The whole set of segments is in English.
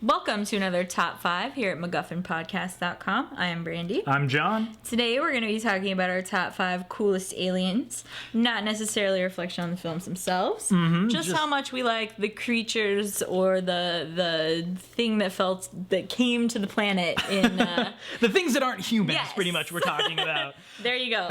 Welcome to another Top 5 here at MacGuffinPodcast.com. I am Brandi. I'm John. Today we're going to be talking about our top 5 coolest aliens. Not necessarily a reflection on the films themselves. Just how much we like the creatures or the thing that came to the planet in... the things that aren't humans, Yes. pretty much, we're talking about. There you go.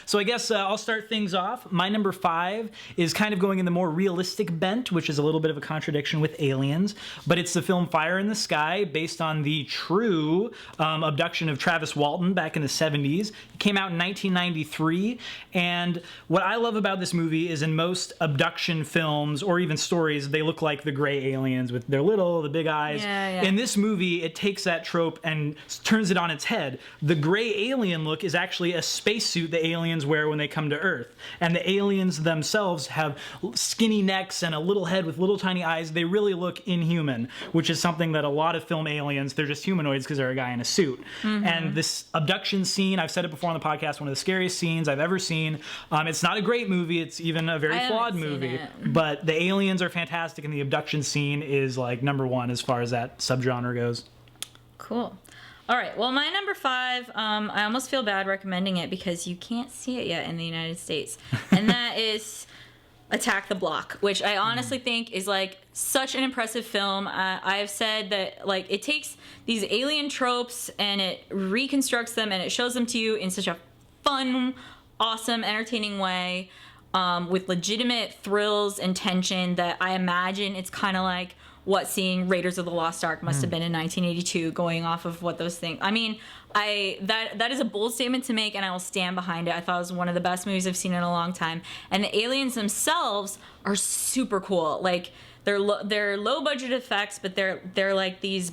So I guess I'll start things off. My number 5 is kind of going in the more realistic bent, which is a little bit of a contradiction with Aliens, but it's the film Fire in the Sky, based on the true abduction of Travis Walton back in the 70s. It came out in 1993, and what I love about this movie is in most abduction films, or even stories, they look like the gray aliens with their little, the big eyes. Yeah. In this movie, it takes that trope and turns it on its head. The gray alien look is actually a spacesuit the aliens wear when they come to Earth, and the aliens themselves have skinny necks and a little head with little tiny eyes. They really look inhuman, which is something that a lot of film aliens, they're just humanoids because they're a guy in a suit. And this abduction scene, I've said it before on the podcast, one of the scariest scenes I've ever seen. It's not a great movie. It's even a very flawed movie. But the aliens are fantastic, and the abduction scene is like number one as far as that subgenre goes. Cool. All right, well, my number 5, I almost feel bad recommending it because you can't see it yet in the United States. And that is... Attack the Block, which I honestly think is like such an impressive film. I've said that like it takes these alien tropes and it reconstructs them and it shows them to you in such a fun, awesome, entertaining way, with legitimate thrills and tension that I imagine it's kind of like what seeing Raiders of the Lost Ark must have been in 1982, going off of what those things. I mean, that is a bold statement to make, and I will stand behind it. I thought it was one of the best movies I've seen in a long time. And the aliens themselves are super cool. Like they're low budget effects, but they're like these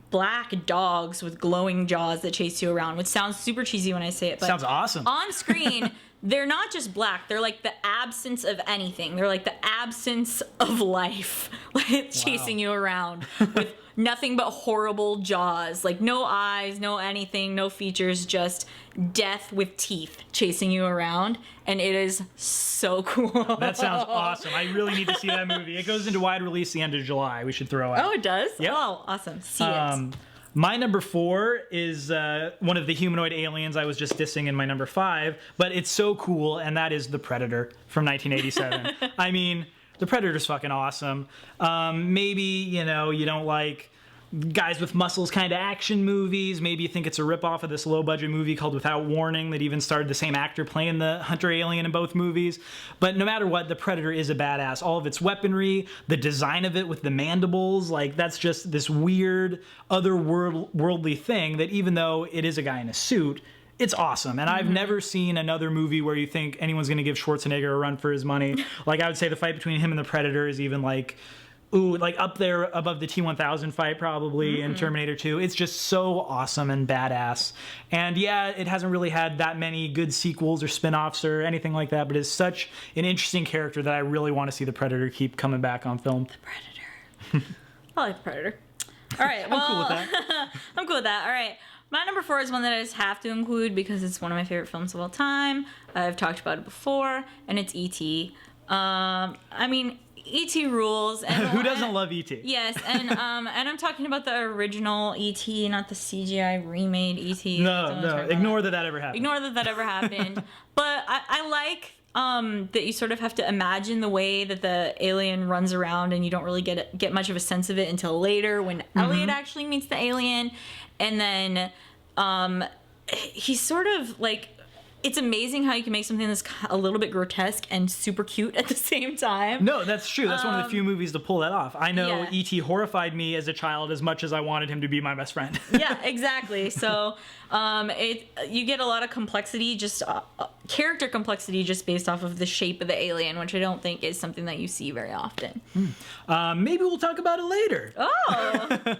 black dogs with glowing jaws that chase you around, which sounds super cheesy when I say it. But sounds awesome. On screen, they're not just black. They're like the absence of anything. They're like the absence of life, like chasing you around with nothing but horrible jaws. Like no eyes, no anything, no features, just death with teeth chasing you around. And it is so cool. That sounds awesome. I really need to see that movie. It goes into wide release the end of July. We should throw out. Oh, it does? Yep. Oh, awesome. See it. My number 4 is one of the humanoid aliens I was just dissing in my number 5, but it's so cool, and that is The Predator from 1987. I mean, The Predator's fucking awesome. Maybe, you don't like guys with muscles kind of action movies. Maybe you think it's a ripoff of this low-budget movie called Without Warning that even starred the same actor playing the hunter alien in both movies. But no matter what, the Predator is a badass. All of its weaponry, the design of it with the mandibles, like that's just this weird, otherworldly thing that even though it is a guy in a suit, it's awesome. And I've never seen another movie where you think anyone's going to give Schwarzenegger a run for his money. Like I would say the fight between him and the Predator is even like... Ooh, like up there above the T-1000 fight probably in Terminator 2. It's just so awesome and badass. And yeah, it hasn't really had that many good sequels or spin-offs or anything like that, but it's such an interesting character that I really want to see the Predator keep coming back on film. The Predator. I like the Predator. All right, well... I'm cool with that. I'm cool with that. All right. My number 4 is one that I just have to include because it's one of my favorite films of all time. I've talked about it before, and it's E.T. I mean... E.T. rules. And who doesn't love E.T.? Yes, and I'm talking about the original E.T., not the CGI remade E.T. No, ignore that ever happened. Ignore that ever happened. But I like that you sort of have to imagine the way that the alien runs around, and you don't really get much of a sense of it until later when Elliot actually meets the alien, and then he's sort of like. It's amazing how you can make something that's a little bit grotesque and super cute at the same time. No, that's true. That's one of the few movies to pull that off. I know Yeah. E.T. horrified me as a child as much as I wanted him to be my best friend. Yeah, exactly. So you get a lot of complexity, just character complexity just based off of the shape of the alien, which I don't think is something that you see very often. Maybe we'll talk about it later. Oh!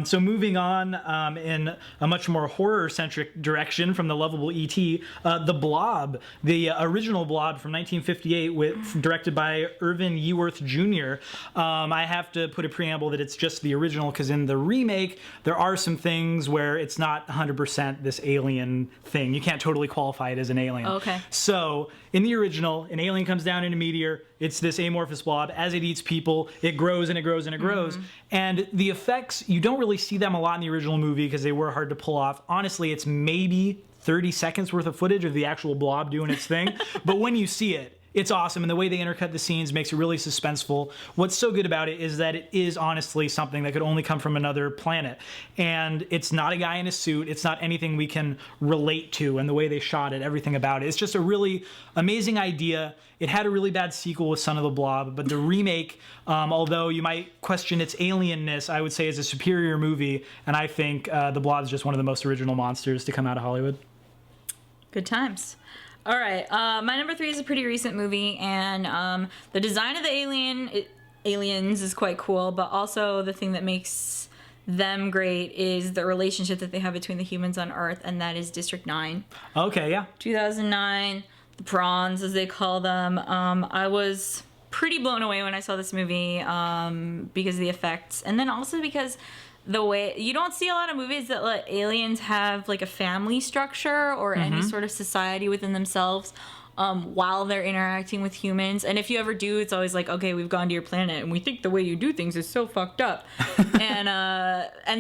So moving on in a much more horror-centric direction from the lovable E.T., The Blob, the original Blob from 1958, directed by Irvin Yeworth Jr. I have to put a preamble that it's just the original, because in the remake, there are some things where it's not 100% this alien thing. You can't totally qualify it as an alien. Okay. So, in the original, an alien comes down in a meteor. It's this amorphous blob. As it eats people, it grows and it grows and it grows. And the effects, you don't really see them a lot in the original movie because they were hard to pull off. Honestly, it's maybe 30 seconds worth of footage of the actual blob doing its thing. But when you see it, it's awesome, and the way they intercut the scenes makes it really suspenseful. What's so good about it is that it is honestly something that could only come from another planet. And it's not a guy in a suit. It's not anything we can relate to, and the way they shot it, everything about it. It's just a really amazing idea. It had a really bad sequel with Son of the Blob, but the remake, although you might question its alienness, I would say is a superior movie, and I think The Blob is just one of the most original monsters to come out of Hollywood. Good times. All right, my number 3 is a pretty recent movie, and the design of the aliens is quite cool, but also the thing that makes them great is the relationship that they have between the humans on Earth, and that is District 9. Okay, yeah. 2009, the prawns, as they call them. I was pretty blown away when I saw this movie because of the effects, and then also because the way you don't see a lot of movies that let aliens have like a family structure or any sort of society within themselves while they're interacting with humans. And if you ever do, it's always like, okay, we've gone to your planet and we think the way you do things is so fucked up. And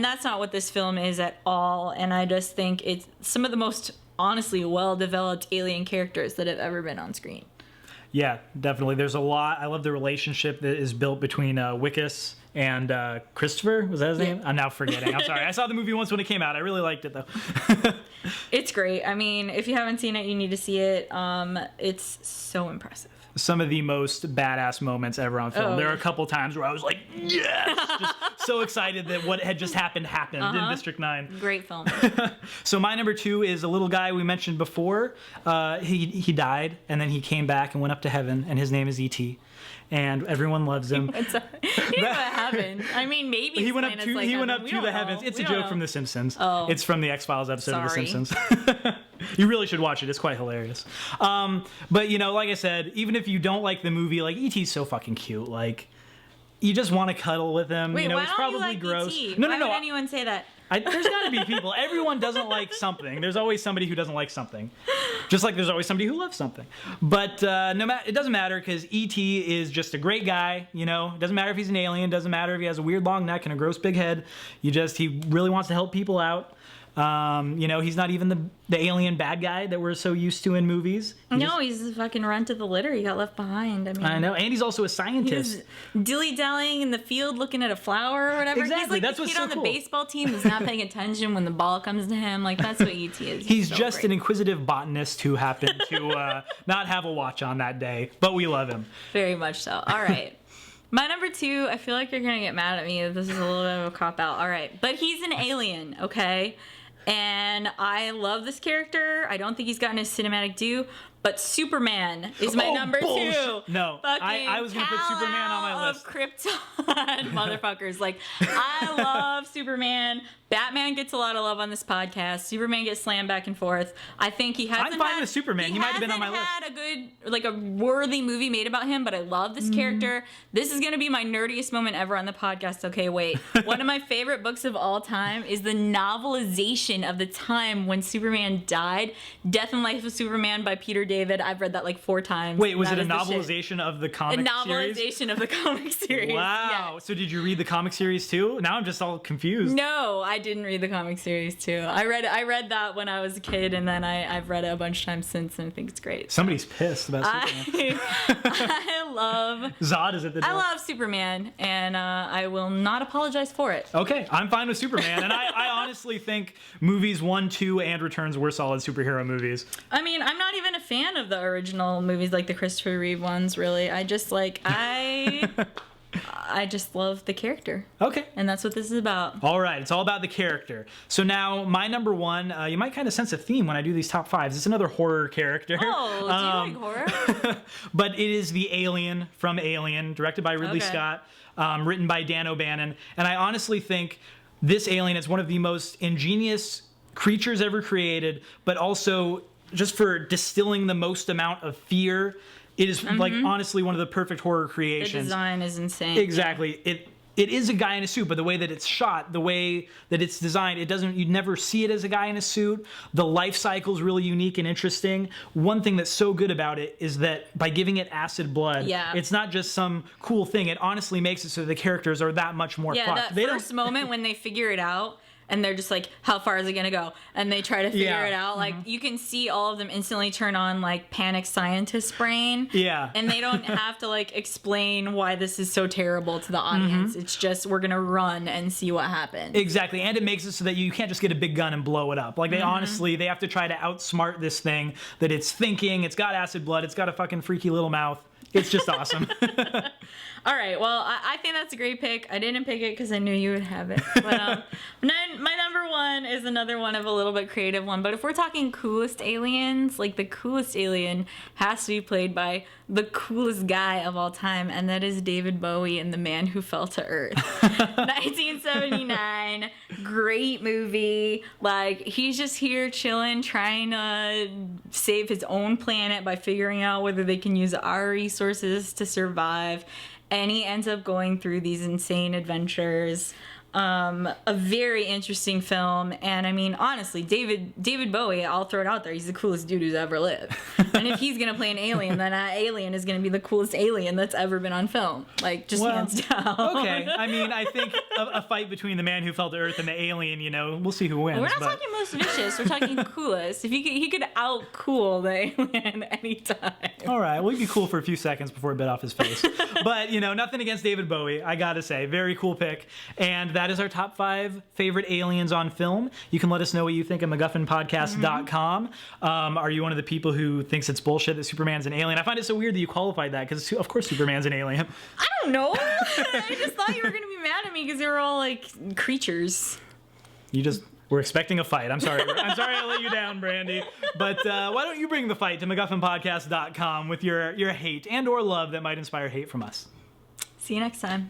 that's not what this film is at all. And I just think it's some of the most honestly well-developed alien characters that have ever been on screen. Yeah, definitely. There's a lot. I love the relationship that is built between Wickus and Christopher. Was that his name? I'm now forgetting. I'm sorry. I saw the movie once when it came out. I really liked it, though. It's great. I mean, if you haven't seen it, you need to see it. It's so impressive. Some of the most badass moments ever on film. Oh, there are a couple times where I was like, yes! Just so excited that what had just happened in District 9. Great film. So my number 2 is a little guy we mentioned before. He died, and then he came back and went up to heaven, and his name is E.T. And everyone loves him. He didn't go to heaven. I mean, maybe he went up to the heavens. It's a joke from The Simpsons. Oh. It's from the X-Files episode of The Sorry. Simpsons. You really should watch it. It's quite hilarious. But like I said, even if you don't like the movie, like E.T.'s so fucking cute. Like, you just want to cuddle with him. Wait, why it's don't probably you like gross. E.T.? No. Why would anyone say that? There's got to be people. Everyone doesn't like something. There's always somebody who doesn't like something. Just like there's always somebody who loves something. But it doesn't matter, because E.T. is just a great guy. It doesn't matter if he's an alien. Doesn't matter if he has a weird long neck and a gross big head. He really wants to help people out. He's not even the alien bad guy that we're so used to in movies. He's a fucking runt of the litter. He got left behind. I know, and he's also a scientist. He's dilly-dallying in the field looking at a flower or whatever. Exactly, He's like that's the what's kid so on the cool. baseball team who's not paying attention when the ball comes to him. Like, that's what E.T. is. He's so just great. an inquisitive botanist who happened to not have a watch on that day, but we love him. Very much so. All right. My number 2, I feel like you're going to get mad at me. This is a little bit of a cop-out. All right. But he's an alien, okay? And I love this character. I don't think he's gotten his cinematic due, but Superman is my number bullshit. 2. No, I was going to put Superman on my list. Of Krypton motherfuckers. Like, I love Superman. Batman gets a lot of love on this podcast. Superman gets slammed back and forth. I think he hasn't I'm fine with Superman. He might have been on my list. had a good, like, a worthy movie made about him, but I love this character. This is going to be my nerdiest moment ever on the podcast. Okay, wait. One of my favorite books of all time is the novelization of the time when Superman died, Death and Life of Superman by Peter David. I've read that like 4 times. Wait, was That it a is the shit. novelization of the comic series? A novelization of the comic series. Wow. Yes. So did you read the comic series too? Now I'm just all confused. No, I didn't read the comic series too. I read that when I was a kid, and then I've read it a bunch of times since, and I think it's great. Somebody's pissed about Superman. I love Zod is at the door. I love Superman, and I will not apologize for it. Okay, I'm fine with Superman, and I honestly think movies 1, 2, and Returns were solid superhero movies. I mean, I'm not even a fan of the original movies, like the Christopher Reeve ones, really. I just I just love the character. Okay. And that's what this is about. All right, it's all about the character. So now, my number 1, you might kind of sense a theme when I do these top 5s. It's another horror character. Oh, do you like horror? But it is the Alien from Alien, directed by Ridley Scott, written by Dan O'Bannon. And I honestly think this alien is one of the most ingenious creatures ever created, but also just for distilling the most amount of fear. It is like honestly one of the perfect horror creations. The design is insane. Exactly. It is a guy in a suit, but the way that it's shot, the way that it's designed, you never see it as a guy in a suit. The life cycle is really unique and interesting. One thing that's so good about it is that by giving it acid blood, it's not just some cool thing. It honestly makes it so the characters are that much more fucked. That first moment when they figure it out, and they're just like, how far is it going to go? And they try to figure it out. Like, you can see all of them instantly turn on, like, panic scientist brain. Yeah. And they don't have to, like, explain why this is so terrible to the audience. It's just, we're going to run and see what happens. Exactly. And it makes it so that you can't just get a big gun and blow it up. Like, they honestly, they have to try to outsmart this thing that it's thinking. It's got acid blood. It's got a fucking freaky little mouth. It's just awesome. All right. Well, I think that's a great pick. I didn't pick it because I knew you would have it. But my number one is another one of a little bit creative one. But if we're talking coolest aliens, like the coolest alien has to be played by the coolest guy of all time, and that is David Bowie in The Man Who Fell to Earth. 1979, great movie. Like, he's just here chilling, trying to save his own planet by figuring out whether they can use our resources to survive. And he ends up going through these insane adventures. A very interesting film, and I mean, honestly, David Bowie, I'll throw it out there, he's the coolest dude who's ever lived. And if he's gonna play an alien, then that alien is gonna be the coolest alien that's ever been on film, like, just hands down. Okay, I mean, I think a fight between the Man Who Fell to Earth and the alien, we'll see who wins. We're not talking most vicious, we're talking coolest. If he could out cool the alien anytime. All right, well, he'd be cool for a few seconds before it bit off his face. But nothing against David Bowie, I gotta say, very cool pick. And that is our top 5 favorite aliens on film. You can let us know what you think at MacGuffinPodcast.com. Are you one of the people who thinks it's bullshit that Superman's an alien? I find it so weird that you qualified that, because of course Superman's an alien. I don't know. I just thought you were going to be mad at me because they were all like creatures. We're expecting a fight. I'm sorry. I'm sorry I let you down, Brandi. But why don't you bring the fight to MacGuffinPodcast.com with your hate and or love that might inspire hate from us. See you next time.